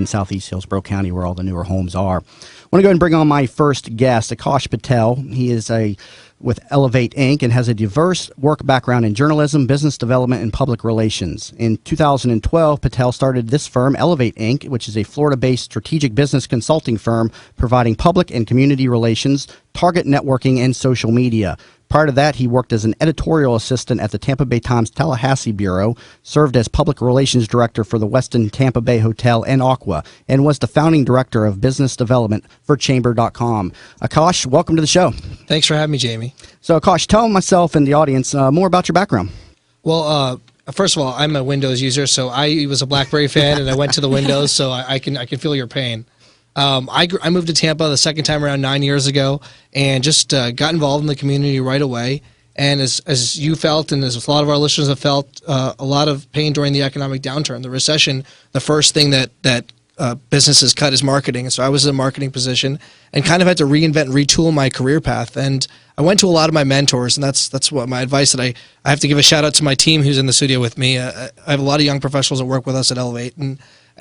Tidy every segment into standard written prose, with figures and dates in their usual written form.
southeast Hillsborough County, where all the newer homes are. I want to go ahead and bring on my first guest, Aakash Patel. He is with Elevate Inc. and has a diverse work background in journalism, business development, and public relations. In 2012, Patel started this firm, Elevate Inc., which is a Florida-based strategic business consulting firm providing public and community relations, target networking, and social media. Prior to that, he worked as an editorial assistant at the Tampa Bay Times Tallahassee Bureau, served as public relations director for the Westin Tampa Bay Hotel and Aqua, and was the founding director of business development for Chamber.com. Aakash, welcome to the show. Thanks for having me, Jamie. So, Aakash, tell myself and the audience more about your background. Well, first of all, I'm a Windows user, so I was a BlackBerry fan, and I went to the Windows, so I can feel your pain. I moved to Tampa the second time around 9 years ago, and just got involved in the community right away. And as you felt, and as a lot of our listeners have felt, a lot of pain during the economic downturn, the recession. The first thing that businesses cut is marketing, and so I was in a marketing position and kind of had to reinvent and retool my career path. And I went to a lot of my mentors, and that's what my advice that I have to give a shout out to my team who's in the studio with me. I have a lot of young professionals that work with us at Elevate, and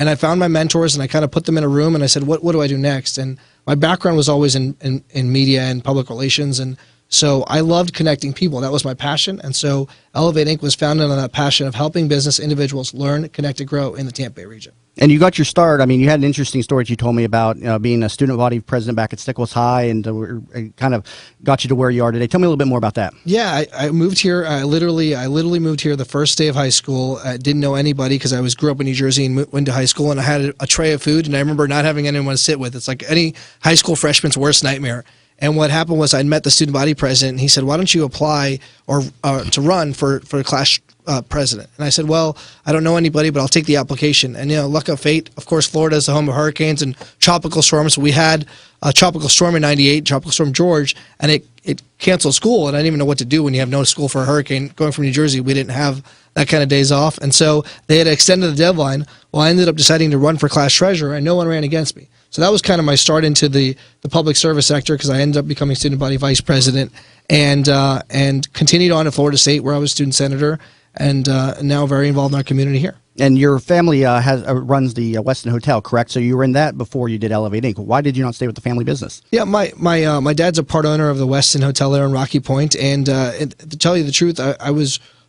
I found my mentors, and I kind of put them in a room, and I said, what do I do next? And my background was always in media and public relations, and so I loved connecting people. That was my passion, and so Elevate Inc. was founded on that passion of helping business individuals learn, connect, and grow in the Tampa Bay region. And you got your start. I mean, you had an interesting story that you told me about being a student body president back at Stickles High, and it kind of got you to where you are today. Tell me a little bit more about that. Yeah, I moved here. I literally moved here the first day of high school. I didn't know anybody because I grew up in New Jersey and went to high school, and I had a tray of food, and I remember not having anyone to sit with. It's like any high school freshman's worst nightmare. And what happened was I'd met the student body president, and he said, why don't you apply or to run for class president? And I said, well, I don't know anybody, but I'll take the application. And, luck of fate, of course, Florida is the home of hurricanes and tropical storms. We had a tropical storm in '98, Tropical Storm George, and it canceled school. And I didn't even know what to do when you have no school for a hurricane. Going from New Jersey, we didn't have that kind of days off. And so they had extended the deadline. Well, I ended up deciding to run for class treasurer, and no one ran against me. So that was kind of my start into the public service sector, because I ended up becoming student body vice president and continued on at Florida State, where I was student senator, and now very involved in our community here. And your family runs the Westin Hotel, correct? So you were in that before you did Elevate Inc. Why did you not stay with the family business? Yeah, my dad's a part owner of the Westin Hotel there in Rocky Point, and to tell you the truth,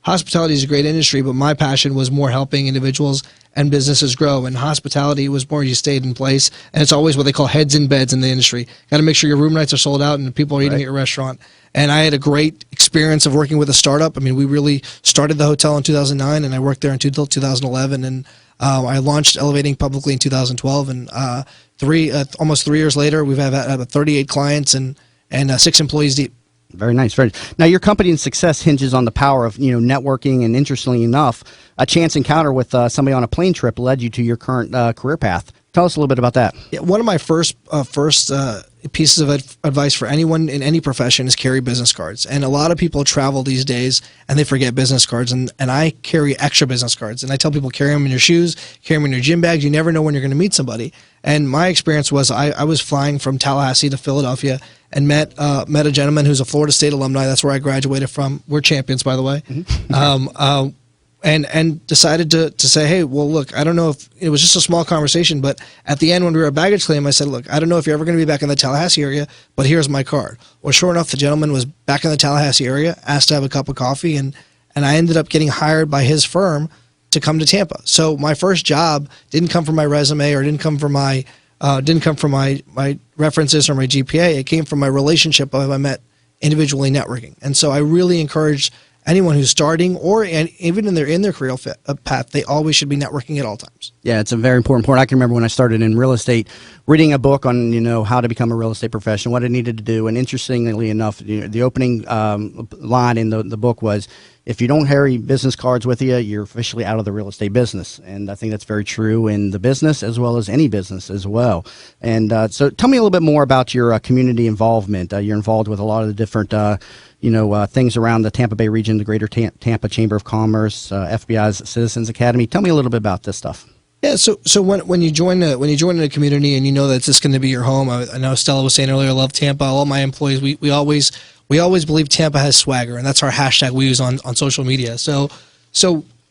hospitality is a great industry, but my passion was more helping individuals and businesses grow. And hospitality was more you stayed in place, and it's always what they call heads in beds in the industry. Got to make sure your room nights are sold out and people are eating at your restaurant. And I had a great experience of working with a startup. I mean, we really started the hotel in 2009, and I worked there until 2011. And I launched Elevate Inc. publicly in 2012. And almost 3 years later, we've had 38 clients and 6 employees deep. Very nice. Now, your company's success hinges on the power of networking, and interestingly enough, a chance encounter with somebody on a plane trip led you to your current career path. Tell us a little bit about that. Yeah, one of my first pieces of advice for anyone in any profession is carry business cards. And a lot of people travel these days and they forget business cards. And I carry extra business cards. And I tell people, carry them in your shoes, carry them in your gym bags. You never know when you're going to meet somebody. And my experience was I was flying from Tallahassee to Philadelphia and met a gentleman who's a Florida State alumni. That's where I graduated from. We're champions, by the way. Mm-hmm. And decided to say, hey, well, look, I don't know if it was just a small conversation, but at the end when we were at baggage claim, I said, look, I don't know if you're ever going to be back in the Tallahassee area, but here's my card. Well, sure enough, the gentleman was back in the Tallahassee area, asked to have a cup of coffee, and I ended up getting hired by his firm to come to Tampa. So my first job didn't come from my resume or didn't come from my references or my GPA. It came from my relationship I met individually networking. And so I really encourage anyone who's starting or even in their career path, they always should be networking at all times. Yeah, it's a very important point. I can remember when I started in real estate, reading a book on how to become a real estate professional, what I needed to do, and interestingly enough, the opening line in the book was, if you don't carry business cards with you, you're officially out of the real estate business. And I think that's very true in the business as well as any business as well. And so tell me a little bit more about your community involvement. You're involved with a lot of the different things around the Tampa Bay region, the Greater Tampa Chamber of Commerce, FBI's Citizens Academy. Tell me a little bit about this stuff. Yeah, so when you join a community and you know that this is going to be your home, I know Stella was saying earlier, I love Tampa. All my employees, we always believe Tampa has swagger, and that's our hashtag we use on social media. So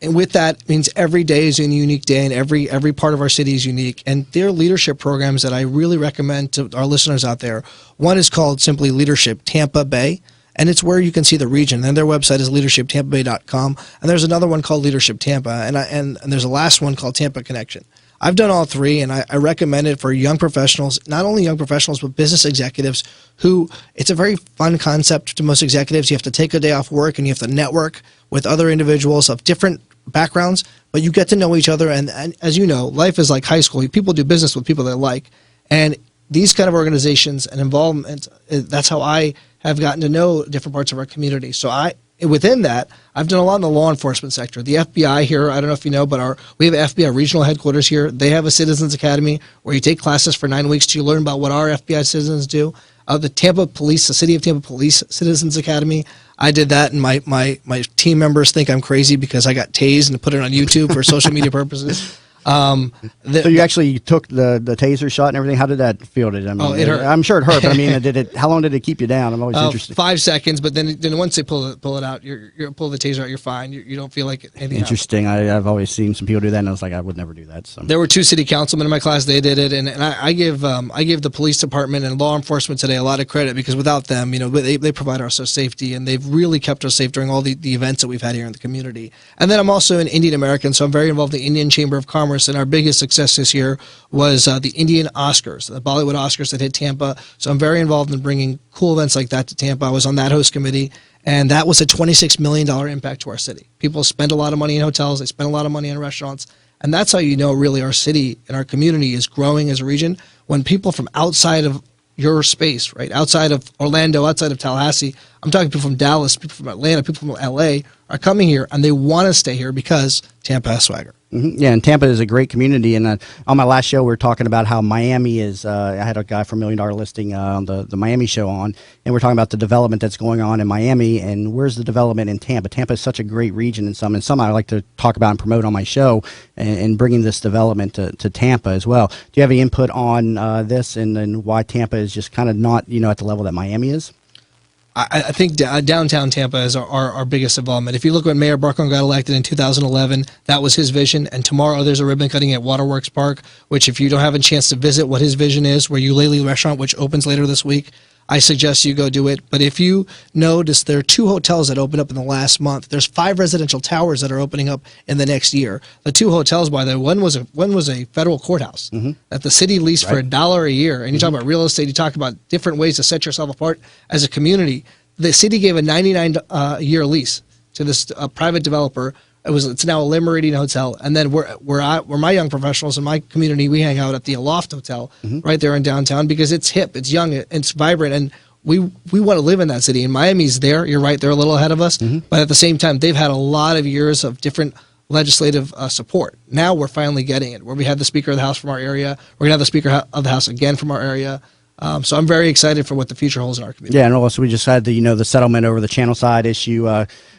And with that means every day is a unique day, and every part of our city is unique. And there are leadership programs that I really recommend to our listeners out there. One is called simply Leadership Tampa Bay, and it's where you can see the region. And their website is leadershiptampabay.com. And there's another one called Leadership Tampa, and there's a last one called Tampa Connection. I've done all three, and I recommend it for young professionals, not only young professionals, but business executives who, it's a very fun concept to most executives. You have to take a day off work, and you have to network with other individuals of different backgrounds, but you get to know each other. And as you know, life is like high school. People do business with people they like. And these kind of organizations and involvement, that's how I have gotten to know different parts of our community. So within that, I've done a lot in the law enforcement sector. The FBI here, I don't know if you know, but we have FBI regional headquarters here. They have a Citizens Academy where you take classes for 9 weeks to learn about what our FBI citizens do. The Tampa Police, the City of Tampa Police Citizens Academy, I did that, and my team members think I'm crazy because I got tased and put it on YouTube for social media purposes. So you actually took the taser shot and everything. How did that feel? It hurt. I'm sure it hurt, but I mean, how long did it keep you down? I'm always interested. 5 seconds, but then once they pull it out, you pull the taser out, you're fine. You don't feel like anything. Interesting. I've always seen some people do that, and I was like, I would never do that. So there were 2 city councilmen in my class. They did it, and I give the police department and law enforcement today a lot of credit, because without them, they provide our safety, and they've really kept us safe during all the events that we've had here in the community. And then I'm also an Indian American, so I'm very involved in the Indian Chamber of Commerce, and our biggest success this year was the Indian Oscars, the Bollywood Oscars that hit Tampa. So I'm very involved in bringing cool events like that to Tampa. I was on that host committee, and that was a $26 million impact to our city. People spend a lot of money in hotels. They spend a lot of money in restaurants. And that's how you know really our city and our community is growing as a region, when people from outside of your space, right, outside of Orlando, outside of Tallahassee, I'm talking people from Dallas, people from Atlanta, people from LA, are coming here, and they want to stay here because Tampa has swagger. Mm-hmm. Yeah, and Tampa is a great community. And on my last show, we were talking about how Miami is. I had a guy from $1 Million Listing on the Miami show on, and we're talking about the development that's going on in Miami, and where's the development in Tampa. Tampa is such a great region, and some I like to talk about and promote on my show, and bringing this development to Tampa as well. Do you have any input on this and why Tampa is just kind of not at the level that Miami is? I think downtown Tampa is our biggest involvement. If you look when Mayor Barkon got elected in 2011, that was his vision. And tomorrow there's a ribbon cutting at Waterworks Park, which if you don't have a chance to visit what his vision is, where Ulele Restaurant, which opens later this week, I suggest you go do it. But if you notice, there are 2 hotels that opened up in the last month. There's 5 residential towers that are opening up in the next year. The 2 hotels, by the way, one was a federal courthouse that the city leased for $1 a year. And you talk about real estate, you talk about different ways to set yourself apart as a community. The city gave a 99-year lease to this private developer. It's now a Limeradian hotel, and then where my young professionals in my community, we hang out at the Aloft Hotel right there in downtown, because it's hip, it's young, it's vibrant, and we want to live in that city. And Miami's there. You're right, they're a little ahead of us, but at the same time, they've had a lot of years of different legislative support. Now we're finally getting it, where we had the Speaker of the House from our area. We're gonna have the Speaker of the House again from our area. So I'm very excited for what the future holds in our community. Yeah, and also we just had the settlement over the channel side issue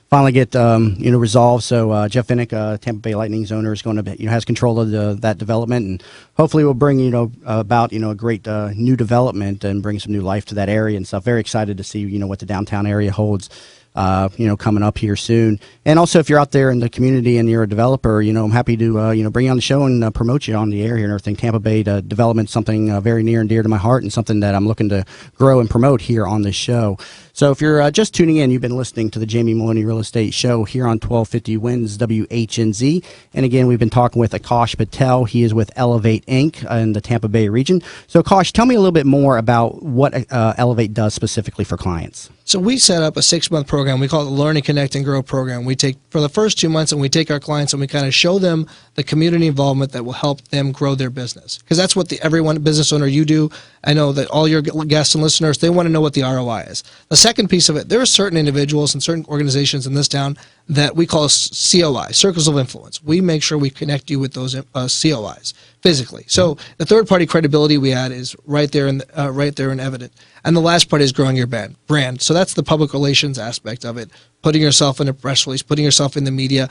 finally get resolved. So Jeff Finnick, Tampa Bay Lightning's owner, is going to has control of that development, and hopefully will bring about a great new development and bring some new life to that area and stuff. Very excited to see what the downtown area holds. Coming up here soon. And also, if you're out there in the community and you're a developer, I'm happy to, bring you on the show and promote you on the air here and everything. Tampa Bay development, something very near and dear to my heart, and something that I'm looking to grow and promote here on this show. So if you're just tuning in, you've been listening to the Jamie Meloni Real Estate Show here on 1250 WINS WHNZ. And again, we've been talking with Aakash Patel. He is with Elevate Inc. in the Tampa Bay region. So Aakash, tell me a little bit more about what Elevate does specifically for clients. So we set up a 6-month program. We call it the Learn and Connect and Grow program. We take, for the first 2 months, and we take our clients and we kind of show them the community involvement that will help them grow their business. Because that's what everyone business owner you do. I know that all your guests and listeners, they want to know what the ROI is. The second piece of it, there are certain individuals and certain organizations in this town that we call COI, Circles of Influence. We make sure we connect you with those COIs physically. So the third-party credibility we add is right there and evident. And the last part is growing your brand. So that's the public relations aspect of it, putting yourself in a press release, putting yourself in the media,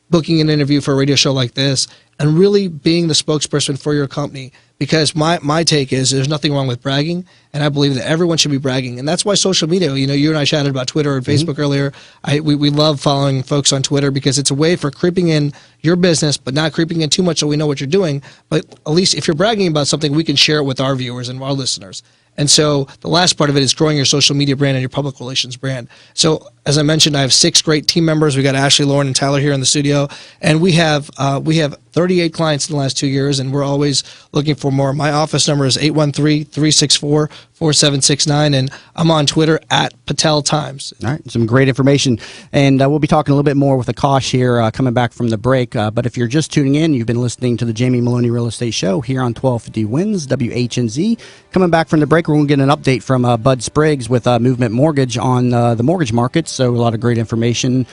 booking an interview for a radio show like this, and really being the spokesperson for your company. Because my take is there's nothing wrong with bragging, and I believe that everyone should be bragging. And that's why social media, you and I chatted about Twitter and Facebook earlier. We love following folks on Twitter because it's a way for creeping in your business, but not creeping in too much so we know what you're doing. But at least if you're bragging about something, we can share it with our viewers and our listeners. And so the last part of it is growing your social media brand and your public relations brand. So as I mentioned, I have 6 great team members. We got Ashley, Lauren, and Tyler here in the studio, and we have 38 clients in the last 2 years, and we're always looking for more. My office number is 813-364-4769, and I'm on Twitter at Patel Times. All right, some great information, and we'll be talking a little bit more with Aakash here coming back from the break. But if you're just tuning in, you've been listening to the Jamie Meloni Real Estate Show here on 1250 Wins, WHNZ. Coming back from the break, we're going to get an update from Bud Spriggs with Movement Mortgage on the mortgage market. So a lot of great information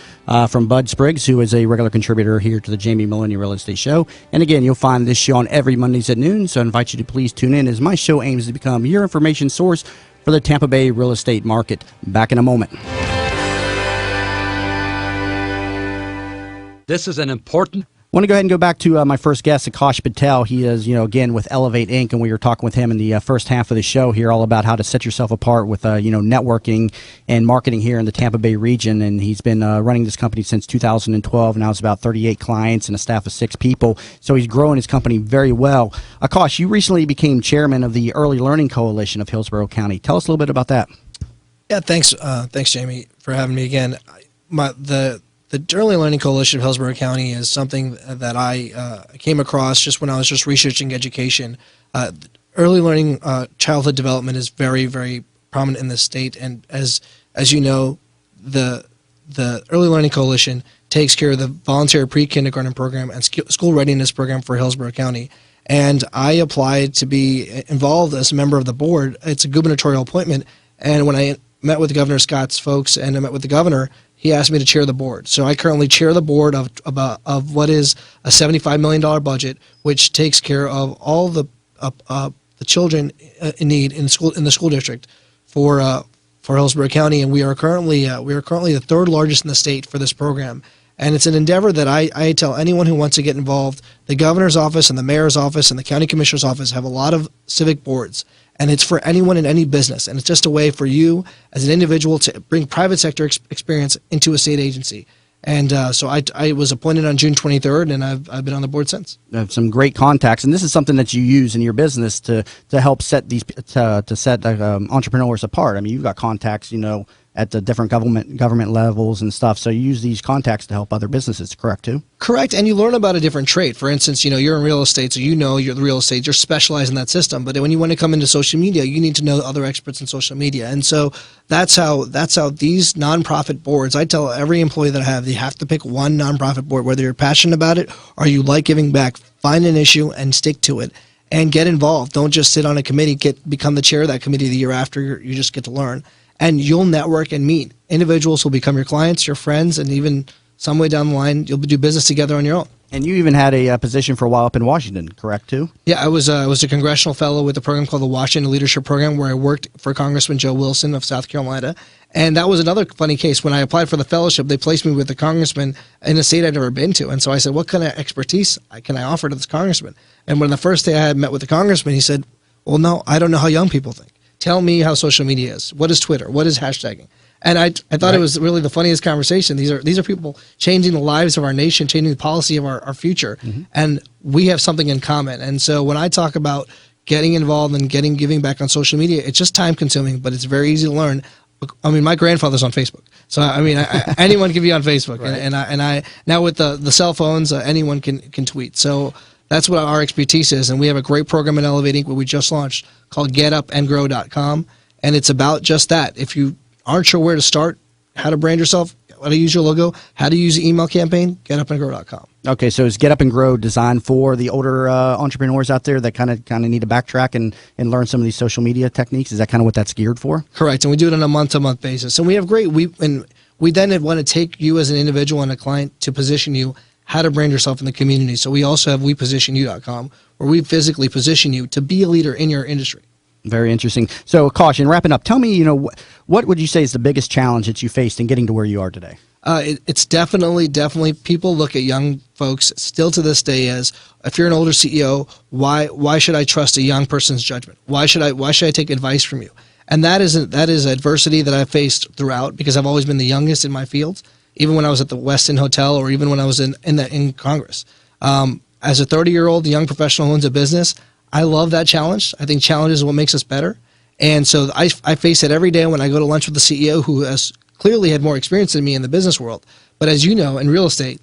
from Bud Spriggs, who is a regular contributor here to the Jamie Meloni Real Estate Show. And again, you'll find this show on every Mondays at noon, so I invite you to please tune in as my show aims to become your information source for the Tampa Bay real estate market. Back in a moment. This is an important... I want to go ahead and go back to my first guest, Aakash Patel. He is, again, with Elevate Inc., and we were talking with him in the first half of the show here all about how to set yourself apart with, networking and marketing here in the Tampa Bay region. And he's been running this company since 2012. Now it's about 38 clients and a staff of 6 people. So he's growing his company very well. Aakash, you recently became chairman of the Early Learning Coalition of Hillsborough County. Tell us a little bit about that. Yeah, thanks, Jamie, for having me again. The Early Learning Coalition of Hillsborough County is something that I came across just when I was just researching education. Early learning childhood development is very, very prominent in this state, and as you know, the Early Learning Coalition takes care of the voluntary pre-kindergarten program and school readiness program for Hillsborough County. And I applied to be involved as a member of the board. It's a gubernatorial appointment, and when I met with Governor Scott's folks and I met with the governor, he asked me to chair the board. So I currently chair the board of what is a $75 million budget, which takes care of all the children in need in the school district for Hillsborough County, and we are currently the 3rd largest in the state for this program. And it's an endeavor that I tell anyone who wants to get involved. The governor's office and the mayor's office and the county commissioner's office have a lot of civic boards, and it's for anyone in any business. And it's just a way for you as an individual to bring private sector experience into a state agency. And so I was appointed on June 23rd, and I've been on the board since. You have some great contacts, and this is something that you use in your business to help set these entrepreneurs apart. I mean, you've got contacts, at the different government levels and stuff. So you use these contacts to help other businesses, correct, too? Correct, and you learn about a different trait. For instance, you're in real estate, so you're the real estate, you're specialized in that system. But when you want to come into social media, you need to know other experts in social media. And so that's how these nonprofit boards, I tell every employee that I have, you have to pick one nonprofit board, whether you're passionate about it or you like giving back. Find an issue and stick to it and get involved. Don't just sit on a committee, become the chair of that committee the year after. You just get to learn. And you'll network and meet. Individuals will become your clients, your friends, and even some way down the line, you'll do business together on your own. And you even had a position for a while up in Washington, correct, too? Yeah, I was a congressional fellow with a program called the Washington Leadership Program, where I worked for Congressman Joe Wilson of South Carolina. And that was another funny case. When I applied for the fellowship, they placed me with the congressman in a state I'd never been to. And so I said, what kind of expertise can I offer to this congressman? And when the first day I had met with the congressman, he said, well, no, I don't know how young people think. Tell me how social media is. What is Twitter? What is hashtagging? And I thought It was really the funniest conversation. These are people changing the lives of our nation, changing the policy of our future, and we have something in common. And so when I talk about getting involved and giving back on social media, it's just time consuming, but it's very easy to learn. I mean, my grandfather's on Facebook, so I mean, anyone can be on Facebook, right. and I now with the cell phones, anyone can tweet. So that's what our expertise is, and we have a great program in Elevate Inc. what we just launched called GetUpAndGrow.com, and it's about just that. If you aren't sure where to start, how to brand yourself, how to use your logo, how to use an email campaign, GetUpAndGrow.com. Okay, so is Get Up and Grow designed for the older entrepreneurs out there that kind of need to backtrack and learn some of these social media techniques? Is that kind of what that's geared for? Correct, and we do it on a month-to-month basis. And we have we then want to take you as an individual and a client to position you how to brand yourself in the community. So we also have WePositionYou.com, where we physically position you to be a leader in your industry. Very interesting. So, Caution, wrapping up, tell me, what would you say is the biggest challenge that you faced in getting to where you are today? It's definitely people look at young folks still to this day as, if you're an older CEO, why should I trust a young person's judgment? Why should I take advice from you? And that is adversity that I've faced throughout, because I've always been the youngest in my field, even when I was at the Westin Hotel or even when I was in Congress. As a 30-year-old young professional who owns a business, I love that challenge. I think challenge is what makes us better. And so I face it every day when I go to lunch with the CEO who has clearly had more experience than me in the business world. But as you know, in real estate,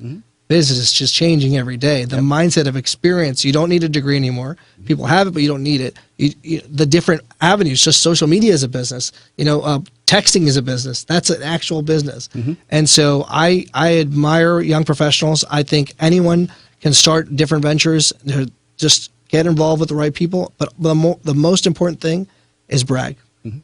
business is just changing every day. The mindset of experience, you don't need a degree anymore. People have it, but you don't need it. The different avenues, just social media is a business. Texting is a business. That's an actual business. And so I admire young professionals. I think anyone can start different ventures. Just get involved with the right people. But the most important thing is brag.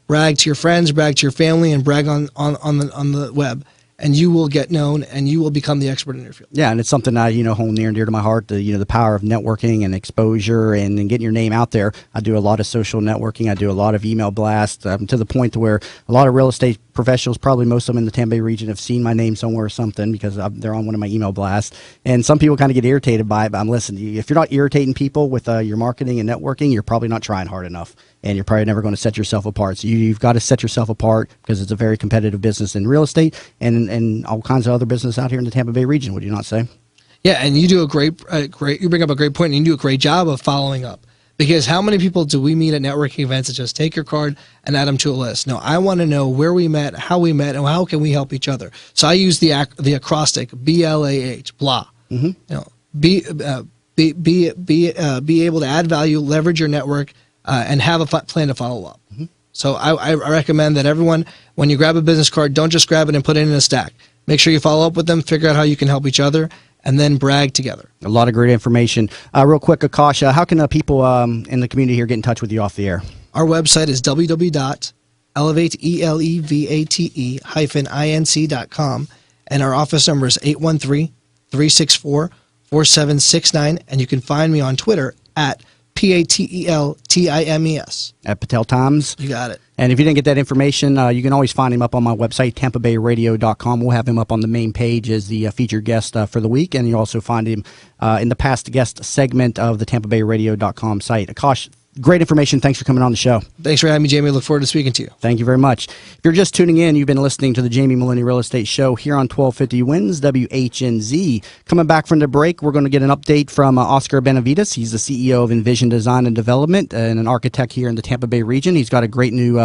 Brag to your friends, brag to your family, and brag on the web. And you will get known, and you will become the expert in your field. Yeah, and it's something I hold near and dear to my heart. The power of networking and exposure and getting your name out there. I do a lot of social networking. I do a lot of email blasts to the point to where a lot of real estate professionals, probably most of them in the Tampa Bay region, have seen my name somewhere or something because they're on one of my email blasts. And some people kind of get irritated by it. But listen, if you're not irritating people with your marketing and networking, you're probably not trying hard enough. And you're probably never going to set yourself apart. So you've got to set yourself apart because it's a very competitive business in real estate and all kinds of other business out here in the Tampa Bay region. Would you not say? Yeah, and you do a great. You bring up a great point, and you do a great job of following up. Because how many people do we meet at networking events that just take your card and add them to a list? No, I want to know where we met, and how can we help each other. So I use the acrostic BLAH, blah. Be able to add value, leverage your network, and have a plan to follow up. So I recommend that everyone, when you grab a business card, don't just grab it and put it in a stack. Make sure you follow up with them, figure out how you can help each other, and then brag together. A lot of great information. Real quick, Aakash, how can people in the community here get in touch with you off the air? Our website is www.elevate-inc.com, and our office number is 813-364-4769, and you can find me on Twitter at PATELTIMES. At Patel Times. You got it. And if you didn't get that information, you can always find him up on my website, tampabayradio.com. We'll have him up on the main page as the featured guest for the week. And you'll also find him in the past guest segment of the tampabayradio.com site. Aakash, great information. Thanks for coming on the show. Thanks for having me, Jamie. I look forward to speaking to you. Thank you very much. If you're just tuning in, you've been listening to the Jamie Meloni Real Estate Show here on 1250 Wins WHNZ. Coming back from the break, we're going to get an update from Oscar Benavides. He's the CEO of Envision Design and Development and an architect here in the Tampa Bay region. He's got a great new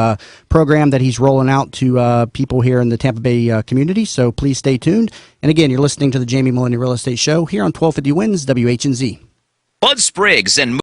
program that he's rolling out to people here in the Tampa Bay community, so please stay tuned. And again, you're listening to the Jamie Meloni Real Estate Show here on 1250 Wins WHNZ. Bud Spriggs and